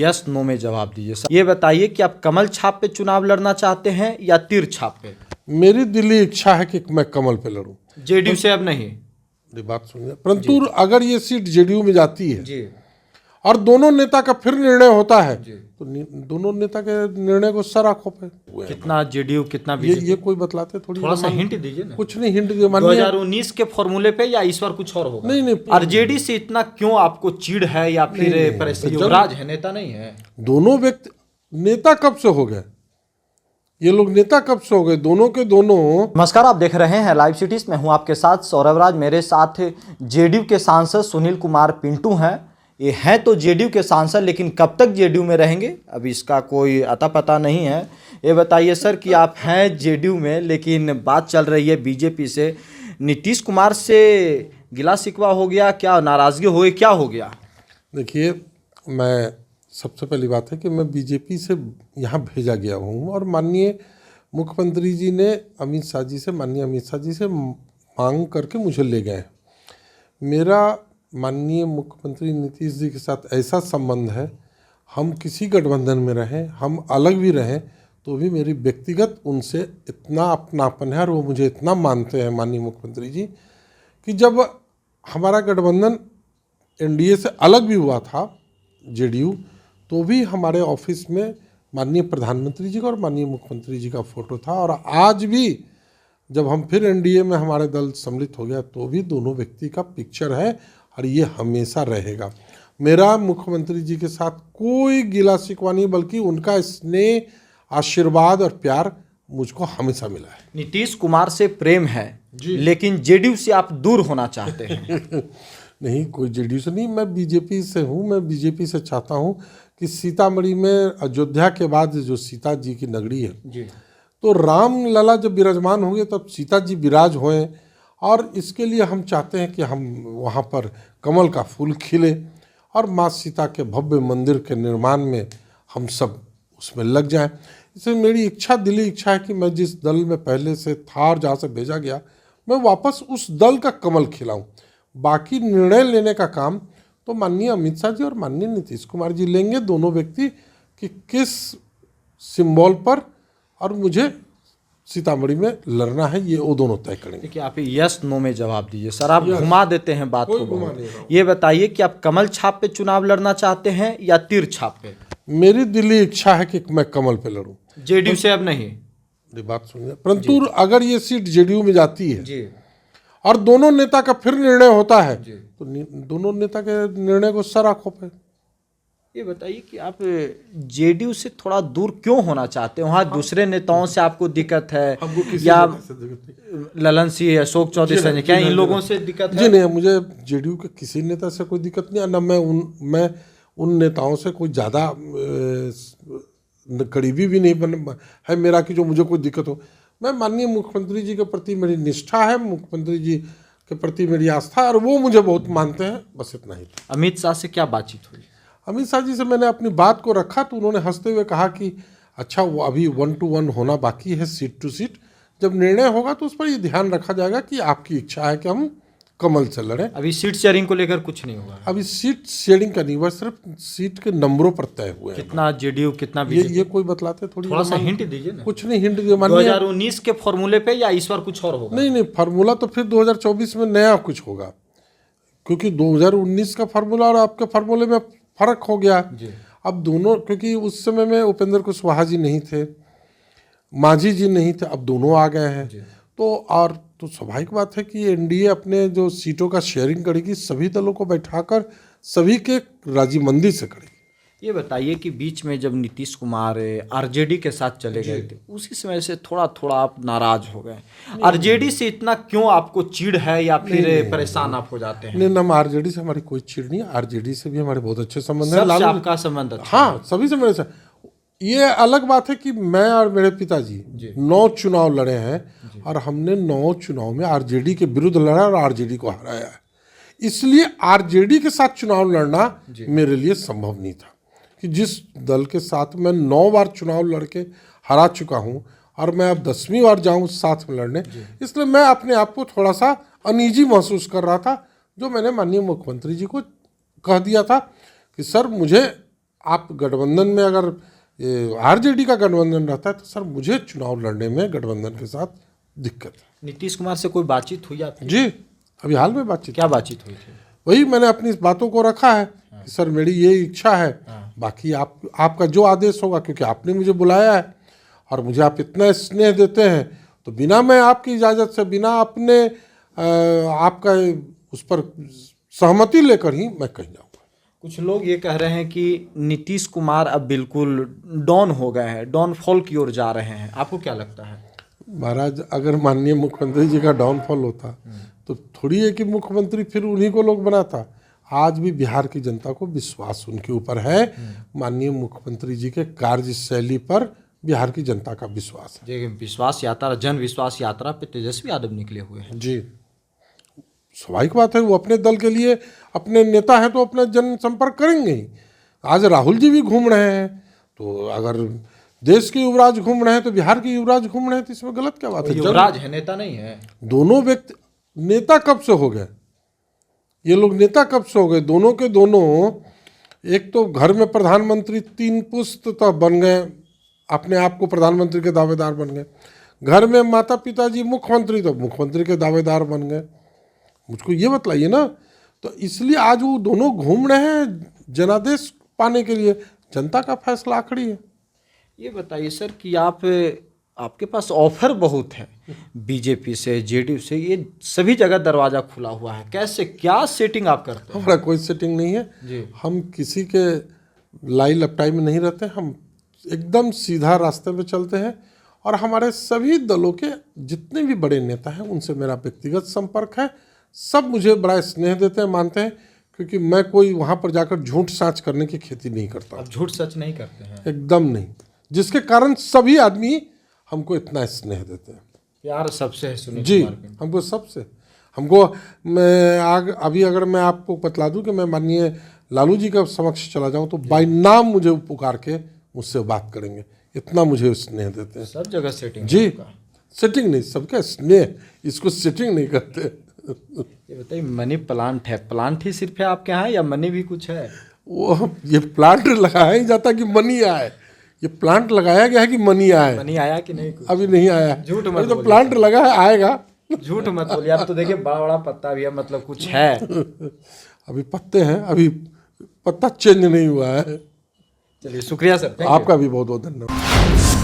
Yes no में जवाब दीजिए सर। ये बताइए कि आप कमल छाप पे चुनाव लड़ना चाहते हैं या तीर छाप पे? मेरी दिली इच्छा है कि मैं कमल पे लड़ूं। जेडीयू से अब नहीं? बात सुनिए, परंतु अगर ये सीट जेडीयू में जाती है जी और दोनों नेता का फिर निर्णय होता है जी। तो दोनों नेता के निर्णय को सर आंखों पे कितना जेडीयू कितना ये बीजेपी? ये कोई बतलाते थोड़ा सा हिंट दीजिए ना। कुछ नहीं हिंट दिया, मानिए 2019 के फॉर्मूले पे या इस बार कुछ और होगा? नहीं आरजेडी से इतना क्यों आपको चिढ़ है या फिर परेशानी? युवराज है, नेता नहीं है। दोनों व्यक्ति नेता कब से हो गए, ये लोग नेता कब से हो गए, दोनों के दोनों। नमस्कार, आप देख रहे हैं लाइव सिटीज में हूं आपके साथ सौरभ राज। मेरे साथ जेडीयू के सांसद सुनील कुमार पिंटू हैं। ये हैं तो जेडीयू के सांसद, लेकिन कब तक जेडीयू में रहेंगे अभी इसका कोई अता पता नहीं है। ये बताइए सर कि आप हैं जेडीयू में, लेकिन बात चल रही है बीजेपी से। नीतीश कुमार से गिला शिकवा हो गया क्या, नाराजगी हो गई, क्या हो गया? देखिए, मैं सबसे पहली बात है कि मैं बीजेपी से यहाँ भेजा गया हूँ और माननीय मुख्यमंत्री जी ने अमित शाह जी से, माननीय अमित शाह जी से मांग करके मुझे ले गए। मेरा माननीय मुख्यमंत्री नीतीश जी के साथ ऐसा संबंध है, हम किसी गठबंधन में रहें, हम अलग भी रहें, तो भी मेरी व्यक्तिगत उनसे इतना अपनापन है और वो मुझे इतना मानते हैं माननीय मुख्यमंत्री जी कि जब हमारा गठबंधन एनडीए से अलग भी हुआ था जेडीयू, तो भी हमारे ऑफिस में माननीय प्रधानमंत्री जी का और माननीय मुख्यमंत्री जी का फोटो था। और आज भी जब हम फिर एनडीए में हमारे दल सम्मिलित हो गया तो भी दोनों व्यक्ति का पिक्चर है और ये हमेशा रहेगा। मेरा मुख्यमंत्री जी के साथ कोई गिला शिकवा नहीं, बल्कि उनका स्नेह, आशीर्वाद और प्यार मुझको हमेशा मिला है। नीतीश कुमार से प्रेम है लेकिन जेडीयू से आप दूर होना चाहते हैं? नहीं, कोई जेडीयू से नहीं, मैं बीजेपी से हूँ। मैं बीजेपी से चाहता हूँ कि सीतामढ़ी में अयोध्या के बाद जो सीता जी की नगरी है जी, तो राम लला जब विराजमान होंगे तब सीता जी विराज होएं, और इसके लिए हम चाहते हैं कि हम वहाँ पर कमल का फूल खिले और माँ सीता के भव्य मंदिर के निर्माण में हम सब उसमें लग जाएं। इसलिए मेरी इच्छा, दिली इच्छा है कि मैं जिस दल में पहले से था और जहाँ से भेजा गया, मैं वापस उस दल का कमल खिलाऊं। बाकी निर्णय लेने का काम तो माननीय अमित शाह जी और माननीय नीतीश कुमार जी लेंगे, दोनों व्यक्ति, कि किस सिंबल पर और मुझे सीतामढ़ी में लड़ना है, ये वो दोनों तय करेंगे। देखिए, आप यस नो में जवाब दीजिए सर। आप घुमा देते हैं बात को घुमा बहुत। नहीं रहा हूं। ये बताइए कि आप कमल छाप पे चुनाव लड़ना चाहते हैं या तीर छाप पे? मेरी दिली इच्छा है कि मैं कमल पे लड़ूं। जेडीयू से अब नहीं? बात सुनिए, परंतु अगर ये सीट जेडीयू में जाती है जी और दोनों नेता का फिर निर्णय होता है जी। तो दोनों नेता के निर्णय को सर आंखों पे। ये बताइए कि आप जेडीयू से थोड़ा दूर क्यों होना चाहते हैं? वहाँ दूसरे नेताओं से आपको दिक्कत है या ललन सिंह, अशोक चौधरी से, क्या इन लोगों से दिक्कत है? जी नहीं, मुझे जेडीयू के किसी नेता से कोई दिक्कत नहीं है, ना मैं उन नेताओं से कोई ज़्यादा करीबी भी नहीं बन है मेरा कि जो मुझे कोई दिक्कत हो। मैं माननीय मुख्यमंत्री जी के प्रति मेरी निष्ठा है, मुख्यमंत्री जी के प्रति मेरी आस्था है और वो मुझे बहुत मानते हैं, बस इतना ही। अमित शाह से क्या बातचीत हुई? अमित शाह जी से मैंने अपनी बात को रखा तो उन्होंने हंसते हुए कहा कि अच्छा, वो अभी 1 to 1 होना बाकी है, सीट टू सीट, जब निर्णय होगा तो उस पर ये ध्यान रखा जाएगा कि आपकी इच्छा है कि हम कमल से लड़ें। अभी सीट शेयरिंग को लेकर कुछ नहीं हुआ? अभी सीट शेयरिंग का नहीं हुआ, सिर्फ सीट के नंबरों पर तय हुए हैं। कितना जेडीयू कितना बीजेपी? ये कोई बतलाते थोड़ा सा हिंट दीजिए ना। कुछ नहीं हिंट दिया, मानिए 2019 के फॉर्मूले पे या इस बार कुछ और होगा? नहीं, फार्मूला तो फिर 2024 में नया कुछ होगा, क्योंकि 2019 का फार्मूला और आपके फार्मूले में फर्क हो गया। अब दोनों, क्योंकि उस समय में उपेंद्र कुशवाहा जी नहीं थे, मांझी जी नहीं थे, अब दोनों आ गए हैं। तो स्वाभाविक बात है कि एनडीए अपने जो सीटों का शेयरिंग करेगी, सभी दलों को बैठाकर सभी के राजीमंदी से करेगी। ये बताइए कि बीच में जब नीतीश कुमार आरजेडी के साथ चले गए थे, उसी समय से थोड़ा थोड़ा आप नाराज हो गए। आरजेडी से इतना क्यों आपको चिढ़ है या फिर परेशान आप हो जाते हैं? नहीं, आरजेडी से हमारी कोई चिढ़ नहीं है, आरजेडी से भी हमारे बहुत अच्छे संबंध है। सबसे आपका संबंध अच्छा? हाँ, सभी से मेरे से। ये अलग बात है कि मैं और मेरे पिताजी 9 चुनाव लड़े हैं और हमने 9 चुनाव में आरजेडी के विरुद्ध लड़ा और आरजेडी को हराया है। इसलिए आरजेडी के साथ चुनाव लड़ना मेरे लिए संभव नहीं था, कि जिस दल के साथ मैं 9 बार चुनाव लड़के हरा चुका हूं और मैं अब 10वीं बार जाऊं साथ में लड़ने, इसलिए मैं अपने आप को थोड़ा सा अनईजी महसूस कर रहा था, जो मैंने माननीय मुख्यमंत्री जी को कह दिया था कि सर, मुझे आप गठबंधन में अगर आरजेडी का गठबंधन रहता है तो सर मुझे चुनाव लड़ने में गठबंधन के साथ दिक्कत है। नीतीश कुमार से कोई बातचीत हुई आपकी? जी, अभी हाल में बातचीत। क्या बातचीत हुई थी? वही मैंने अपनी इस बातों को रखा है कि सर मेरी ये इच्छा है, बाकी आपका जो आदेश होगा, क्योंकि आपने मुझे बुलाया है और मुझे आप इतना स्नेह देते हैं, तो बिना मैं आपकी इजाज़त से, बिना अपने आपका उस पर सहमति लेकर ही मैं कहीं जाऊँगा। कुछ लोग ये कह रहे हैं कि नीतीश कुमार अब बिल्कुल डाउन हो गए हैं, डाउनफॉल की ओर जा रहे हैं, आपको क्या लगता है? महाराज, अगर माननीय मुख्यमंत्री जी का डाउनफॉल होता तो थोड़ी है कि मुख्यमंत्री फिर उन्हीं को लोग बनाता। आज भी बिहार की जनता को विश्वास उनके ऊपर है, माननीय मुख्यमंत्री जी के कार्यशैली पर बिहार की जनता का विश्वास है। जी, विश्वास यात्रा, जन विश्वास यात्रा पे तेजस्वी यादव निकले हुए हैं। जी, स्वाभाविक बात है, वो अपने दल के लिए, अपने नेता हैं तो अपना जनसंपर्क करेंगे ही। आज राहुल जी भी घूम रहे हैं, तो अगर देश के युवराज घूम रहे हैं तो बिहार के युवराज घूम रहे हैं, तो इसमें गलत क्या बात है? युवराज है, नेता नहीं है। दोनों व्यक्ति नेता कब से हो गए? ये लोग नेता कब से हो गए? दोनों के दोनों, एक तो घर में प्रधानमंत्री 3 पुस्त तो बन गए, अपने आप को प्रधानमंत्री के दावेदार बन गए। घर में माता पिताजी मुख्यमंत्री, तो मुख्यमंत्री के दावेदार बन गए। मुझको ये बतलाइए ना। तो इसलिए आज वो दोनों घूम रहे हैं जनादेश पाने के लिए। जनता का फैसला आखिरी है। ये बताइए सर कि आपके पास ऑफर बहुत है, बीजेपी से, जेडीयू से, ये सभी जगह दरवाजा खुला हुआ है, कैसे, क्या सेटिंग आप करते हैं? हमारा कोई सेटिंग नहीं है जी। हम किसी के लाई लपटाई में नहीं रहते, हम एकदम सीधा रास्ते पे चलते हैं। और हमारे सभी दलों के जितने भी बड़े नेता हैं उनसे मेरा व्यक्तिगत संपर्क है। सब मुझे बड़ा स्नेह देते हैं, मानते हैं, क्योंकि मैं कोई वहाँ पर जाकर झूठ साँच करने की खेती नहीं करता। आप झूठ सच नहीं करते हैं? एकदम नहीं, जिसके कारण सभी आदमी हमको इतना स्नेह देते हैं। प्यार सबसे है सुनील जी, कुमार पिंटू। हमको सबसे, अभी अगर मैं आपको बतला दूं कि मैं माननीय लालू जी के समक्ष चला जाऊं तो बाय नाम मुझे पुकार के मुझसे बात करेंगे, इतना मुझे स्नेह देते हैं। सब जगह सेटिंग जी, है सेटिंग नहीं, सबका स्नेह, इसको सेटिंग नहीं करते। ये बताइए, मनी प्लांट है, प्लांट ही सिर्फ है आपके यहाँ या मनी भी कुछ है? वो ये प्लांट लगाया ही जाता कि मनी आए, ये प्लांट लगाया गया है कि मनी आए। मनी आया कि नहीं? कुछ अभी नहीं आया, झूठ मत अभी तो बोलिए। प्लांट लगा है, आएगा। झूठ मत बोलिए, अब तो देखिए बड़ा बड़ा पत्ता भी है, मतलब कुछ है। अभी पत्ते हैं, अभी पत्ता चेंज नहीं हुआ है। चलिए, शुक्रिया सर। आपका भी बहुत बहुत धन्यवाद।